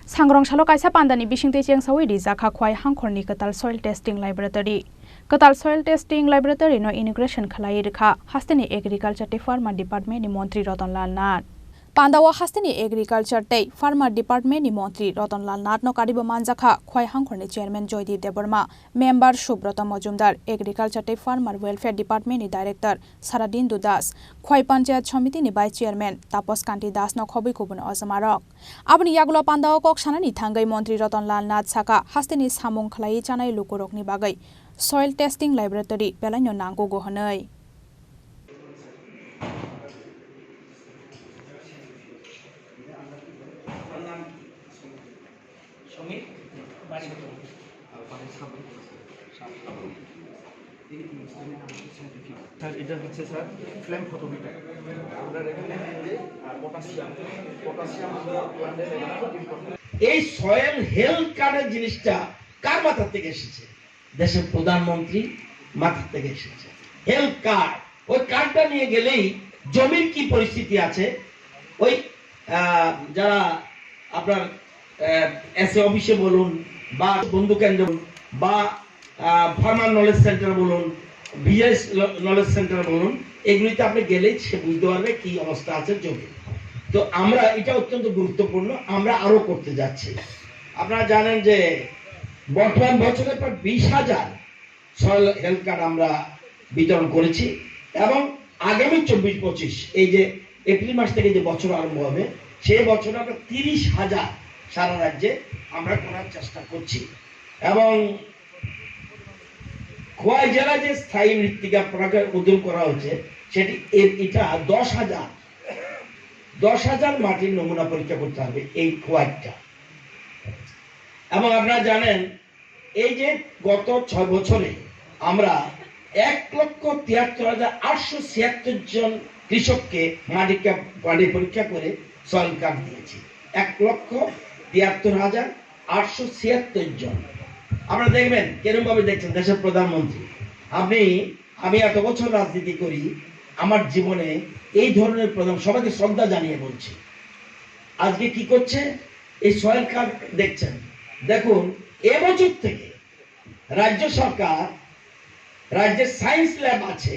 Sangrong Shalo Kaisa Pandani Bishingte Chiang Sawi di Zakha Khwai Hangkhorni Katal Soil Testing Laboratory. Katal Soil Testing Laboratory no integration khalai rekha Hasteni Agriculture te Farmer Department ni Montri Ratan Lal Nath. Pandawa Hasteni Agriculture te Farmer Department ni Montri Ratan Lal Nath no karibo manjakha Khwai Hangkhorni Chairman Joydeep Deborma, Member Subrata Majumdar, Agriculture te Farmer Welfare Department ni Director Saradin Das, Khwai Panchayat Samiti ni Vice Chairman Tapos Kanti Das no khobi kubun osamarok. Abni yagulo Pandawa kok sanani thangai Montri Ratan Lal Nath saka Hasteni samung khlai chanai lukurok ni bagai Soil Testing Laboratory Pelaino Nango Gohanai. এটা হচ্ছে sir flame photometer আমরা এখানে potassium এই soil health কার্ডের জিনিসটা কার মাথা থেকে এসেছে? দেশের প্রধানমন্ত্রী মাথা থেকে এসেছে। হেলথ কার্ড, ওই কার্ডটা নিয়ে গেলেই জমির কি পরিস্থিতি আছে, ওই যারা আপনার এসএ অফিসে বলুন বা বন্ধু কেন্দ্র বা ফার্মার নলেজ সেন্টার বলুন, বিএস নলেজ সেন্টার বলুন, এগুলিতে আপনি গেলেই সে বুঝতে পারবে কি অবস্থা আছে জমি। তো আমরা এটা অত্যন্ত গুরুত্বপূর্ণ, আমরা আরো করতে যাচ্ছি। আপনারা জানেন যে বর্তমান বছরে প্রায় 20,000 সয়েল হেলথ কার্ড আমরা বিতরণ করেছি এবং আগামী 24-25 এই যে এপ্রিল মাস থেকে যে বছর আরম্ভ হবে সেই বছরে আমরা 30,000 সারা রাজ্যে আমরা করার চেষ্টা করছি। এবং খোয়াই জেলা যে স্থায়ী মৃত্তিকা উদ্যোগ করা হচ্ছে সেটি এটা 10,000 মাটির নমুনা পরীক্ষা করতে হবে এই খোয়াইটা। এবং আপনারা জানেন এই যে গত 6 বছরে আমরা 1,73,876 জন কৃষককে মাটি পরীক্ষা করে সয়েল কার্ড দিয়েছি। 1,73,876 জন। আপনারা দেখবেন কিরকম ভাবে দেখছেন দেশের প্রধানমন্ত্রী। আমি এত বছর রাজনীতি করি, আমার জীবনে এই ধরনের প্রধান সবাইকে শ্রদ্ধা জানিয়ে বলছি। আজকে কি করছে এই সয়েল কার্ড দেখছেন। দেখুন এবছর থেকে রাজ্য সরকার রাজ্যের সায়েন্স ল্যাব আছে,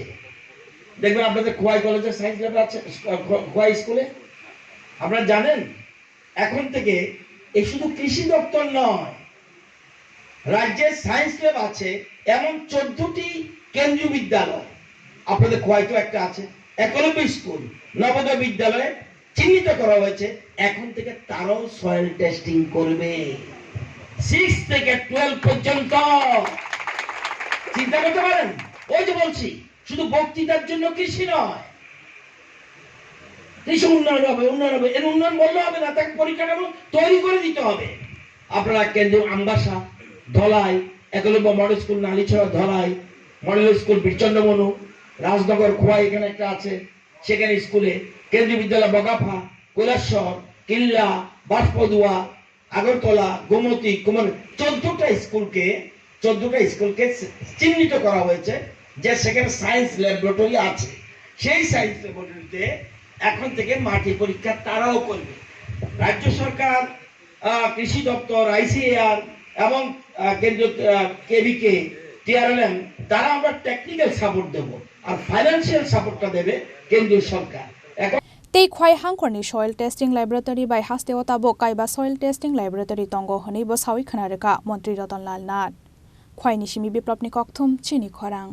দেখবেন আপনাদের খোয়াই কলেজের সায়েন্স ল্যাব আছে, খোয়াই স্কুলে। আপনারা জানেন এখন থেকে এই শুধু কৃষি দপ্তর নয়, রাজ্যের সায়েন্স ল্যাব আছে এমন 14টি কেন্দ্রীয় বিদ্যালয়, আপনাদের খোয়াইতে একটা আছে, একলব্য স্কুল, নবোদয় বিদ্যালয়ে চিহ্নিত করা হয়েছে। এখন থেকে তারাও সয়েল টেস্টিং করবে 6 থেকে 12 পর্যন্ত। চিন্তা করতে পারেন? ওই যে বলছি শুধু বক্তৃতার জন্য কৃষি নয়, কৃষি উন্নয়ন হবে, এর উন্নয়ন বললে হবে না, তাকে পরিকাঠামো তৈরি করে দিতে হবে। আপনারা কেন্দ্রীয় Ambassa, Dhalai, Eklavya model school Nalichhara Dhalai, model school Birchandramanu, Rajnagar Khowai এখানে একটা আছে, সেখানে স্কুলে কেন্দ্রীয় বিদ্যালয় বগাফা, কৈলাসহর, কিল্লা, বাঁশপদুয়া, আগরতলা, গোমতী, কুমার 14টা স্কুলকে চিহ্নিত করা হয়েছে যে সেখানে সায়েন্স ল্যাবরেটরি আছে। সেই সায়েন্স ল্যাবরেটরিতে এখন থেকে মাটি পরীক্ষা তারাও করবে। রাজ্য সরকার, কৃষি দপ্তর, আইসিএআর এবং কেন্দ্রীয় কেভিকে, টিআরএলএম তারা আমরা টেকনিক্যাল সাপোর্ট দেব আর ফাইন্যান্সিয়াল সাপোর্টটা দেবে কেন্দ্রীয় সরকার। Tei Khwai Hangkhorni Soil Testing Laboratory by Hasteo Tabo Kaiba Soil Testing Laboratory Tongo Honei Bo Sawi Khanareka Montri Ratan Lal Nath. Khwai Nishimi Biplopni Kokthum Chini Khorang.